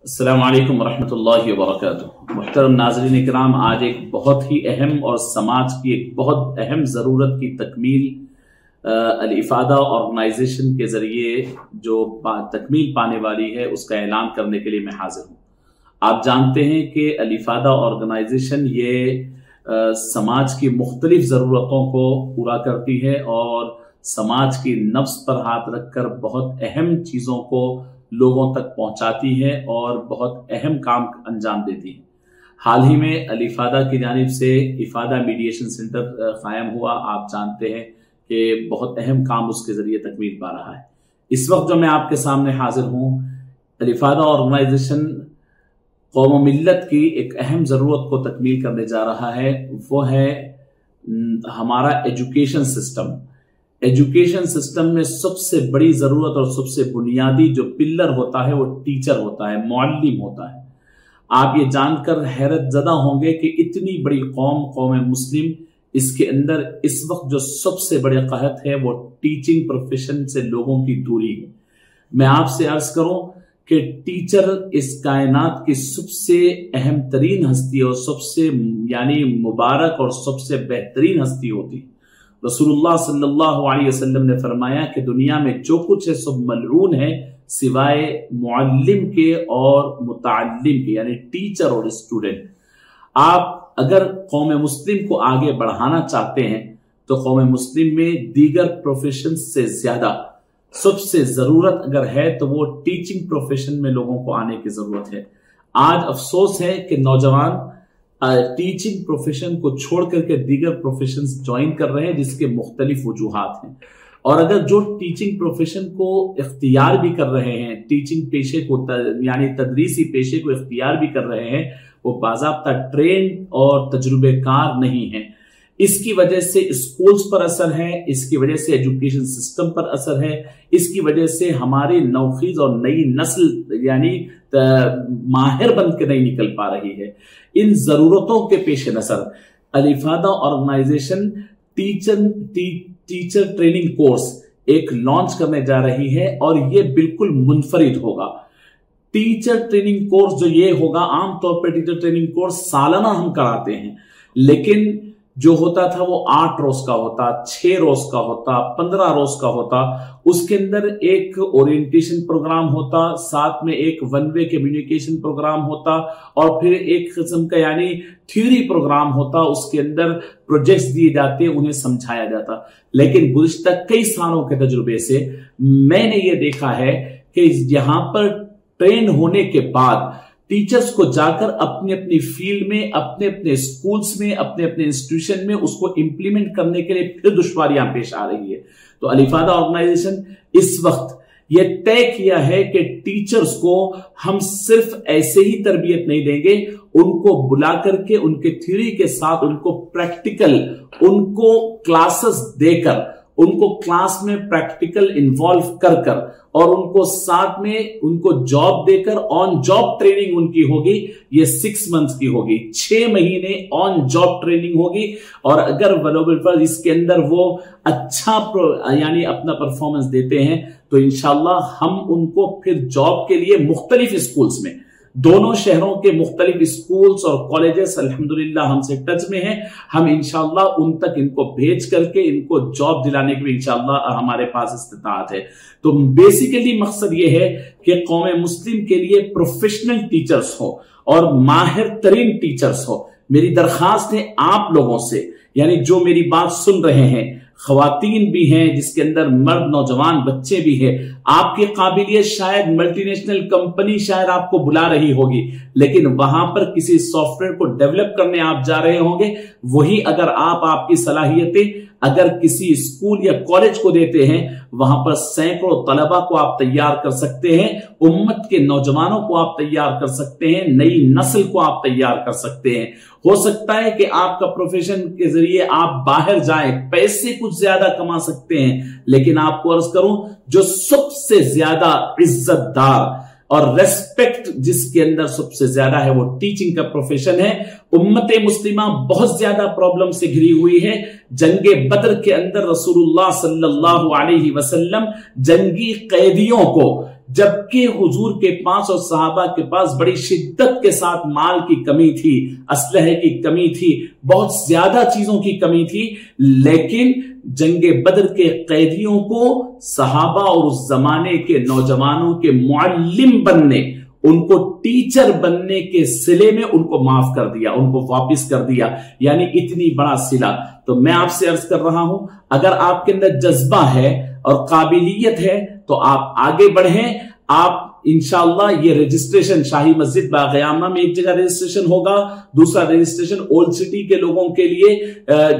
अस्सलाम वालेकुम वरहमतुल्लाहि वबरकातुहू। मुहतरम नाज़रीन इकराम, आज एक बहुत ही अहम और समाज की एक बहुत अहम ज़रूरत की तकमील अल-इफ़ादा ऑर्गेनाइजेशन के ज़रिए जो तकमील पाने वाली है उसका ऐलान करने के लिए मैं हाजिर हूँ। आप जानते हैं कि अल-इफ़ादा ऑर्गेनाइजेशन ये समाज की मुख्तलिफ ज़रूरतों को पूरा करती है और समाज की नफ्स पर हाथ रखकर बहुत अहम चीज़ों को लोगों तक पहुंचाती है और बहुत अहम काम अंजाम देती है। हाल ही में अल-इफ़ादा की जानिब से इफ़ादा मीडिएशन सेंटर कायम हुआ। आप जानते हैं कि बहुत अहम काम उसके ज़रिए तकमील पा रहा है। इस वक्त जो मैं आपके सामने हाजिर हूँ, अल-इफ़ादा ऑर्गेनाइजेशन कौम मिल्लत की एक अहम ज़रूरत को तकमील करने जा रहा है। वो है हमारा एजुकेशन सिस्टम। एजुकेशन सिस्टम में सबसे बड़ी जरूरत और सबसे बुनियादी जो पिलर होता है वो टीचर होता है, मुअल्लिम होता है। आप ये जानकर हैरत ज़दा होंगे कि इतनी बड़ी कौम मुस्लिम, इसके अंदर इस वक्त जो सबसे बड़े कहत है वो टीचिंग प्रोफेशन से लोगों की दूरी है। मैं आपसे अर्ज करूं कि टीचर इस कायनात की सबसे अहम तरीन हस्ती और सबसे यानी मुबारक और सबसे बेहतरीन हस्ती होती है। रसूलुल्लाह सल्लल्लाहु अलैहि वसल्लम ने फरमाया कि दुनिया में जो कुछ है सब मलऊन है सिवाय मुअल्लिम के और मुतअल्लिम के, यानी टीचर और स्टूडेंट। आप अगर कौम मुस्लिम को आगे बढ़ाना चाहते हैं तो कौम मुस्लिम में दीगर प्रोफेशन से ज्यादा सबसे जरूरत अगर है तो वो टीचिंग प्रोफेशन में लोगों को आने की जरूरत है। आज अफसोस है कि नौजवान टीचिंग प्रोफेशन को छोड़ करके दीगर प्रोफेशन ज्वाइन कर रहे हैं, जिसके मुख्तलिफ वजूहात हैं। और अगर जो टीचिंग प्रोफेशन को इख्तियार भी कर रहे हैं, टीचिंग पेशे को यानी तदरीसी पेशे को इख्तियार भी कर रहे हैं, वो बाज़ाब्ता ट्रेन और तजुर्बेकार नहीं है। इसकी वजह से स्कूल्स पर असर है, इसकी वजह से एजुकेशन सिस्टम पर असर है, इसकी वजह से हमारी नौखीज और नई नस्ल यानी माहिर बन के नहीं निकल पा रही है। इन जरूरतों के पेश नजर अल-इफ़ादा ऑर्गेनाइजेशन टीचर ट्रेनिंग कोर्स एक लॉन्च करने जा रही है और ये बिल्कुल मुनफरिद होगा। टीचर ट्रेनिंग कोर्स जो ये होगा, आमतौर पर टीचर ट्रेनिंग कोर्स सालाना हम कराते हैं, लेकिन जो होता था वो 8 रोज का होता, 6 रोज का होता, 15 रोज का होता। उसके अंदर एक ओरिएंटेशन प्रोग्राम होता, साथ में एक वन वे कम्युनिकेशन प्रोग्राम होता और फिर एक किस्म का यानी थ्योरी प्रोग्राम होता। उसके अंदर प्रोजेक्ट्स दिए जाते, उन्हें समझाया जाता। लेकिन गुज़िश्ता कई सालों के तजुर्बे से मैंने ये देखा है कि यहां पर ट्रेन होने के बाद टीचर्स को जाकर अपने अपनी फील्ड में, अपने अपने स्कूल्स में, अपने अपने इंस्टीट्यूशन में उसको इंप्लीमेंट करने के लिए फिर दुश्वारियां पेश आ रही है। तो अल-इफ़ादा ऑर्गेनाइजेशन इस वक्त ये तय किया है कि टीचर्स को हम सिर्फ ऐसे ही तरबियत नहीं देंगे, उनको बुला करके उनके थ्योरी के साथ उनको प्रैक्टिकल, उनको क्लासेस देकर, उनको क्लास में प्रैक्टिकल इन्वॉल्व कर कर और उनको साथ में उनको जॉब देकर ऑन जॉब ट्रेनिंग उनकी होगी। ये 6 मंथ्स की होगी, 6 महीने ऑन जॉब ट्रेनिंग होगी। और अगर इसके अंदर वो अच्छा यानी अपना परफॉर्मेंस देते हैं तो इंशाल्लाह हम उनको फिर जॉब के लिए मुख्तलिफ स्कूल्स में, दोनों शहरों के मुख्तलिफ स्कूल्स और कॉलेजेस अल्हम्दुलिल्लाह हमसे टच में हैं। हम इंशाल्लाह उन तक इनको भेज करके इनको जॉब दिलाने के लिए इंशाल्लाह हमारे पास इस्तिताअत है। तो बेसिकली मकसद ये है कि कौम मुस्लिम के लिए प्रोफेशनल टीचर्स हो और माहिर तरीन टीचर्स हो। मेरी दरखास्त है आप लोगों से, यानी जो मेरी बात सुन रहे हैं, खवातीन भी हैं जिसके अंदर मर्द नौजवान बच्चे भी हैं। आपकी काबिलियत शायद मल्टीनेशनल कंपनी शायद आपको बुला रही होगी, लेकिन वहां पर किसी सॉफ्टवेयर को डेवलप करने आप जा रहे होंगे। वही अगर आप आपकी सलाहियतें अगर किसी स्कूल या कॉलेज को देते हैं, वहां पर सैकड़ों तलबा को आप तैयार कर सकते हैं, उम्मत के नौजवानों को आप तैयार कर सकते हैं, नई नस्ल को आप तैयार कर सकते हैं। हो सकता है कि आपका प्रोफेशन के जरिए आप बाहर जाएं, पैसे कुछ ज्यादा कमा सकते हैं, लेकिन आपको अर्ज करूं जो सबसे ज्यादा इज्जतदार और रेस्पेक्ट जिसके अंदर सबसे ज्यादा है वो टीचिंग का प्रोफेशन है। उम्मत मुस्लिमा बहुत ज्यादा प्रॉब्लम से घिरी हुई है। जंगे बद्र के अंदर रसूलुल्लाह सल्लल्लाहु अलैहि वसल्लम जंगी कैदियों को جبکہ حضور کے پاس اور صحابہ کے پاس بڑی شدت کے ساتھ مال کی کمی تھی، اسلحے کی کمی تھی، بہت زیادہ چیزوں کی کمی تھی، لیکن جنگ بدر کے قیدیوں کو صحابہ اور اس زمانے کے نوجوانوں کے معلم بننے، ان کو ٹیچر بننے کے صلے میں ان کو معاف کر دیا، ان کو واپس کر دیا، یعنی اتنی بڑا صلہ۔ تو میں آپ سے عرض کر رہا ہوں، اگر آپ کے اندر جذبہ ہے اور قابلیت ہے تو آپ آگے بڑھیں۔ آپ انشاءاللہ یہ رجسٹریشن شاہی مسجد باغیامہ میں ایک جگہ رجسٹریشن ہوگا، دوسرا رجسٹریشن اولڈ سٹی کے لوگوں کے لیے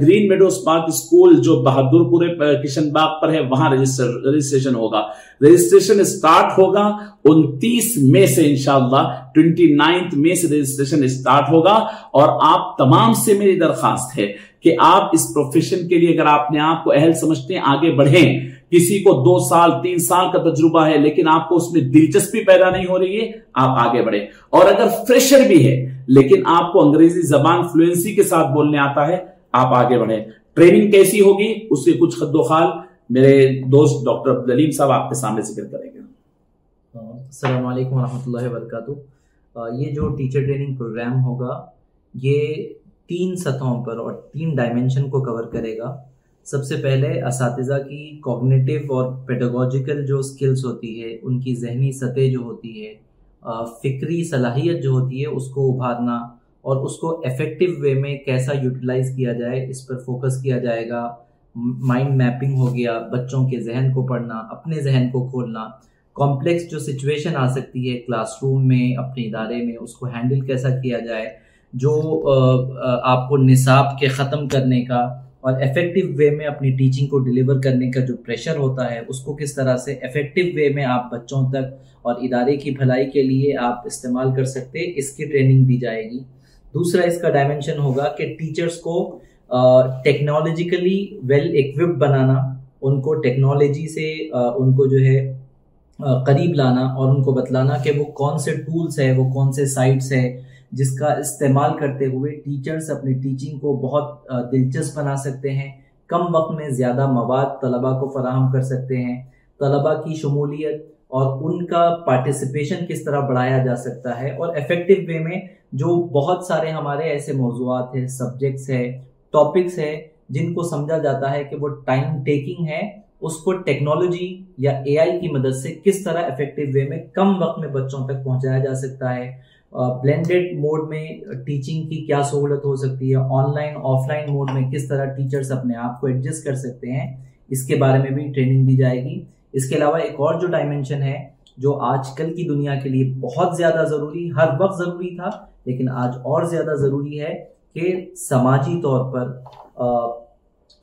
گرین میڈوز پارک اسکول جو بہادر پورے کشن باغ پر ہے وہاں رجسٹریشن ہوگا۔ رجسٹریشن سٹارٹ ہوگا 29 مئی سے، انشاءاللہ 29 مئی سے رجسٹریشن سٹارٹ ہوگا، اور آپ تمام سے میری درخواست ہے کہ آپ اس پروفیشن کے لیے اگر آپ نے آپ کو اہل سمجھتے ہیں آگے بڑھیں۔ کسی کو 2 سال 3 سال کا تجربہ ہے لیکن آپ کو اس میں دلچسپی پیدا نہیں ہو رہی ہے، آپ آگے بڑھیں۔ اور اگر فریشر بھی ہے لیکن آپ کو انگریزی زبان فلوئنسی کے ساتھ بولنے آتا ہے، آپ آگے بڑھیں۔ ٹریننگ کیسی ہوگی اس کے کچھ خد و خال میرے دوست ڈاکٹر عبدالعلیم صاحب آپ کے سامنے ذکر کریں گے۔ السلام علیکم ورحمۃ اللہ وبرکاتہ۔ یہ جو ٹیچر ٹریننگ پروگرام ہوگا یہ 3 سطحوں پر اور 3 ڈائمینشن کو کور کرے گا۔ سب سے پہلے اساتذہ کی کوگنیٹو اور پیڈاگوجیکل جو سکلز ہوتی ہے، ان کی ذہنی سطح جو ہوتی ہے، فکری صلاحیت جو ہوتی ہے، اس کو ابھارنا اور اس کو ایفیکٹو وے میں کیسا یوٹیلائز کیا جائے اس پر فوکس کیا جائے گا۔ مائنڈ میپنگ ہو گیا، بچوں کے ذہن کو پڑھنا، اپنے ذہن کو کھولنا، کمپلیکس جو سچویشن آ سکتی ہے کلاس روم میں، اپنے ادارے میں، اس کو ہینڈل کیسا کیا جائے، جو آپ کو نصاب کے ختم کرنے کا اور ایفیکٹو وے میں اپنی ٹیچنگ کو ڈیلیور کرنے کا جو پریشر ہوتا ہے، اس کو کس طرح سے ایفیکٹو وے میں آپ بچوں تک اور ادارے کی بھلائی کے لیے آپ استعمال کر سکتے، اس کی ٹریننگ دی جائے گی۔ دوسرا اس کا ڈائمینشن ہوگا کہ ٹیچرز کو ٹیکنالوجیکلی ویل ایکوپڈ بنانا، ان کو ٹیکنالوجی سے ان کو جو ہے قریب لانا اور ان کو بتلانا کہ وہ کون سے ٹولز ہے، وہ کون سے سائٹس ہے جس کا استعمال کرتے ہوئے ٹیچرز اپنی ٹیچنگ کو بہت دلچسپ بنا سکتے ہیں، کم وقت میں زیادہ مواد طلباء کو فراہم کر سکتے ہیں، طلباء کی شمولیت اور ان کا پارٹیسپیشن کس طرح بڑھایا جا سکتا ہے، اور ایفیکٹو وے میں جو بہت سارے ہمارے ایسے موضوعات ہیں، سبجیکٹس ہیں، ٹاپکس ہیں جن کو سمجھا جاتا ہے کہ وہ ٹائم ٹیکنگ ہے، اس کو ٹیکنالوجی یا اے آئی کی مدد سے کس طرح ایفیکٹو وے میں کم وقت میں بچوں تک پہنچایا جا سکتا ہے۔ بلینڈڈ موڈ میں ٹیچنگ کی کیا سہولت ہو سکتی ہے، online offline mode میں کس طرح ٹیچرز اپنے آپ کو ایڈجسٹ کر سکتے ہیں، اس کے بارے میں بھی ٹریننگ دی جائے گی۔ اس کے علاوہ ایک اور جو ڈائمینشن ہے جو آج کل کی دنیا کے لیے بہت زیادہ ضروری، ہر وقت ضروری تھا لیکن آج اور زیادہ ضروری ہے، کہ سماجی طور پر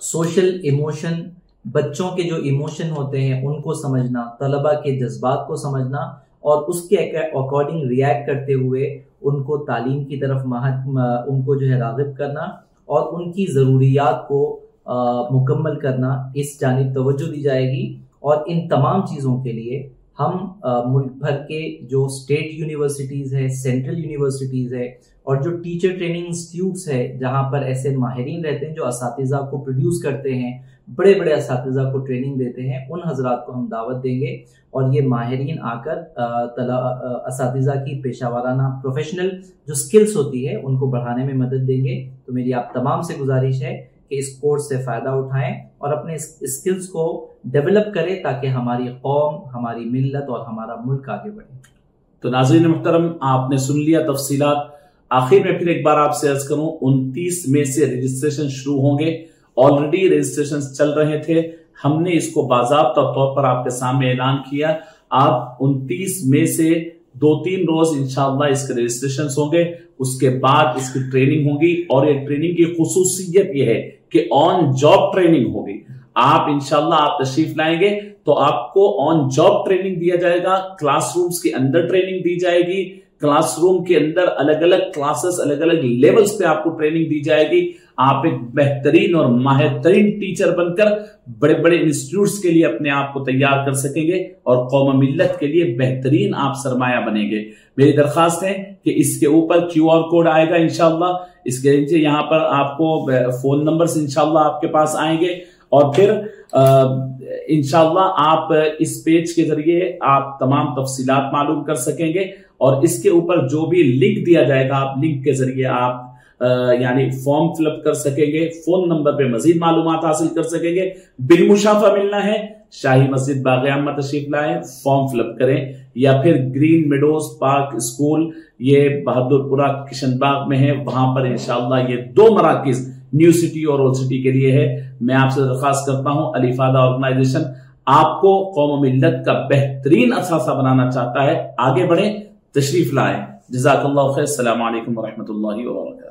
سوشل ایموشن، بچوں کے جو ایموشن ہوتے ہیں ان کو سمجھنا، طلباء کے جذبات کو سمجھنا اور اس کے اکارڈنگ ریئیکٹ کرتے ہوئے ان کو تعلیم کی طرف ان کو جو ہے راغب کرنا اور ان کی ضروریات کو مکمل کرنا، اس جانب توجہ دی جائے گی۔ اور ان تمام چیزوں کے لیے ہم ملک بھر کے جو اسٹیٹ یونیورسٹیز ہے، سینٹرل یونیورسٹیز ہے اور جو ٹیچر ٹریننگ انسٹیٹیوٹس ہے جہاں پر ایسے ماہرین رہتے ہیں جو اساتذہ کو پروڈیوس کرتے ہیں، بڑے بڑے اساتذہ کو ٹریننگ دیتے ہیں، ان حضرات کو ہم دعوت دیں گے اور یہ ماہرین آ کر اساتذہ کی پیشہ ورانہ پروفیشنل جو سکلز ہوتی ہے ان کو بڑھانے میں مدد دیں گے۔ تو میری آپ تمام سے گزارش ہے کہ اس کورس سے فائدہ اٹھائیں اور اپنے اسکلز کو ڈیولپ کریں تاکہ ہماری قوم، ہماری ملت اور ہمارا ملک آگے بڑھے۔ تو ناظرین محترم، آپ نے سن لیا تفصیلات۔ آخر میں پھر ایک بار آپ سے عرض کروں، 29 مئی سے رجسٹریشن شروع ہوں گے۔ آلریڈی رجسٹریشن چل رہے تھے، ہم نے اس کو باضابطہ طور پر آپ کے سامنے اعلان کیا۔ آپ 29 مئی سے 2-3 روز انشاءاللہ اس کے رجسٹریشن ہوں گے، اس کے بعد اس کی ٹریننگ ہوگی، اور یہ ٹریننگ کی خصوصیت یہ ہے کہ آن جاب ٹریننگ ہوگی۔ آپ انشاءاللہ آپ تشریف لائیں گے تو آپ کو آن جاب ٹریننگ دیا جائے گا، کلاس رومز کے اندر ٹریننگ دی جائے گی، کلاس روم کے اندر الگ الگ کلاسز، الگ الگ لیولز پہ آپ کو ٹریننگ دی جائے گی۔ آپ ایک بہترین اور ماہر ترین ٹیچر بن کر بڑے بڑے انسٹیٹیوٹس کے لیے اپنے آپ کو تیار کر سکیں گے اور قوم ملت کے لیے بہترین آپ سرمایہ بنیں گے۔ میری درخواست ہے کہ اس کے اوپر QR کوڈ آئے گا انشاءاللہ، اس کے نیچے یہاں پر آپ کو فون نمبرز انشاءاللہ آپ کے پاس آئیں گے، اور پھر इंशाअल्लाह आप इस पेज के जरिए आप तमाम तफसीलात मालूम कर सकेंगे, और इसके ऊपर जो भी लिंक दिया जाएगा, आप लिंक के जरिए आप यानी फॉर्म फिलअप कर सकेंगे, फोन नंबर पे मजीद मालूमात हासिल कर सकेंगे। बिलमुशाफा मिलना है, शाही मस्जिद बाग़-ए-आमा तशरीफ लाएं, फॉर्म फिलअप करें, या फिर ग्रीन मेडोज पार्क स्कूल, ये बहादुरपुरा किशनबाग में है, वहां पर इंशाअल्लाह ये 2 मराकिज न्यू सिटी और ओल्ड सिटी के लिए है। मैं आपसे दरख्वास्त करता हूं, अलीफादा ऑर्गेनाइजेशन आपको कौम मिल्लत का बेहतरीन असासा बनाना चाहता है। आगे बढ़े, तशरीफ लाएं। जज़ाकल्लाहु खैर। अस्सलामु अलैकुम व रहमतुल्लाहि व बरकातुहू।